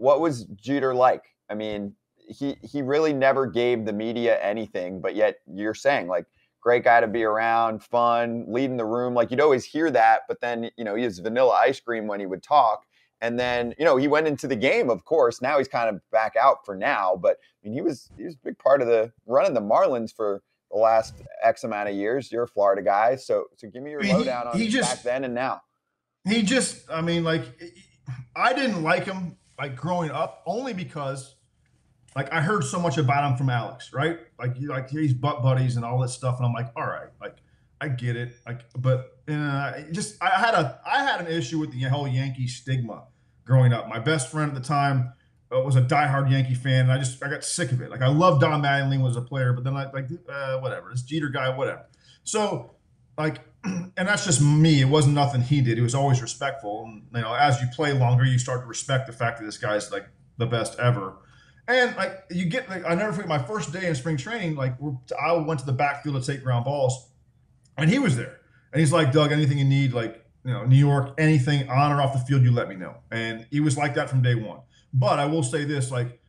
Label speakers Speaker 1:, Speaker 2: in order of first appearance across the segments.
Speaker 1: what was Jeter like? I mean, he really never gave the media anything, but yet you're saying like great guy to be around, fun, leading the room. Like you'd always hear that, but then he was vanilla ice cream when he would talk. And then he went into the game, of course. Now he's kind of back out for now, but I mean he was a big part of the running the Marlins for the last X amount of years. You're a Florida guy, so give me your lowdown on back then and now.
Speaker 2: I mean, like, I didn't like him like growing up only because like I heard so much about him from Alex, right? Like he's butt buddies and all this stuff, and I'm like, all right, like I get it, like, but I had an issue with the whole Yankee stigma growing up. My best friend at the time was a diehard Yankee fan, and I got sick of it. Like I loved Don Mattingly was a player, but then whatever, this Jeter guy, whatever. So like, and that's just me. It wasn't nothing he did. He was always respectful, and as you play longer, you start to respect the fact that this guy's like the best ever. And like you get, like, I never forget my first day in spring training. Like I went to the backfield to take ground balls, and he was there. And he's like, Doug, anything you need, like New York, anything on or off the field, you let me know. And he was like that from day one. But I will say this, like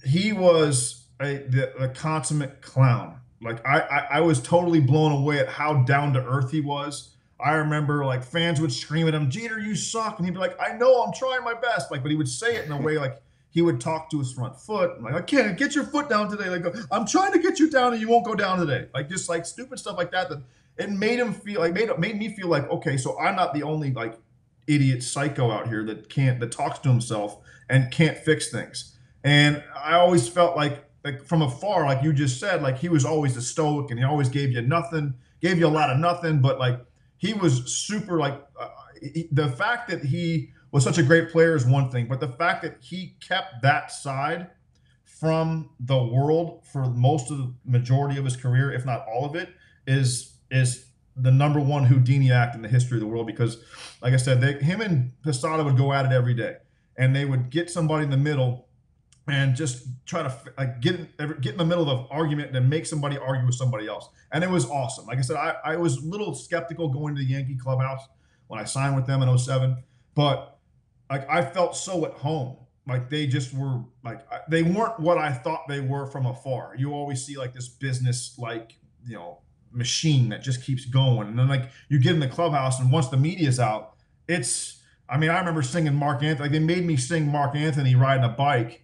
Speaker 2: he was the consummate clown. Like I was totally blown away at how down to earth he was. I remember like fans would scream at him, Jeter, you suck. And he'd be like, I know, I'm trying my best. Like, but he would say it in a way like he would talk to his front foot. I'm like, I can't get your foot down today. Like, I'm trying to get you down and you won't go down today. Like just like stupid stuff like that. That it made him feel like made me feel like, okay, so I'm not the only like idiot psycho out here that talks to himself and can't fix things. And I always felt like from afar, like you just said, like he was always the stoic and he always gave you a lot of nothing, but like he was super like the fact that he was such a great player is one thing, but the fact that he kept that side from the world for most of the majority of his career, if not all of it, is the number one Houdini act in the history of the world. Because, like I said, him and Posada would go at it every day, and they would get somebody in the middle and just try to like get in the middle of an argument and make somebody argue with somebody else. And it was awesome. Like I said, I was a little skeptical going to the Yankee clubhouse when I signed with them in 2007, but like I felt so at home. Like they just were like they weren't what I thought they were from afar. You always see like this business like machine that just keeps going, and then like you get in the clubhouse, and once the media's out, I remember singing Mark Anthony. Like they made me sing Mark Anthony riding a bike.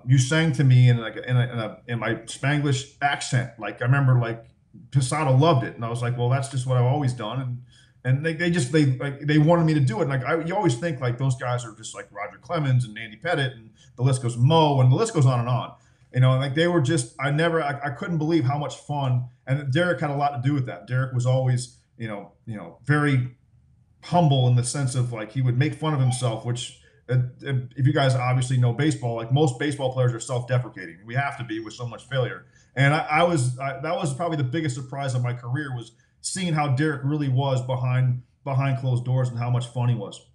Speaker 2: You sang to me in my Spanglish accent. Like I remember like Posada loved it, and I was like, well, that's just what I've always done, and they wanted me to do it. And like you always think like those guys are just like Roger Clemens and Andy Pettit, and the list goes Mo, and the list goes on and on. Like they were just I couldn't believe how much fun, and Derek had a lot to do with that. Derek was always very humble in the sense of like he would make fun of himself, which if you guys obviously know baseball, like most baseball players are self-deprecating. We have to be with so much failure. And that was probably the biggest surprise of my career, was seeing how Derek really was behind closed doors and how much fun he was.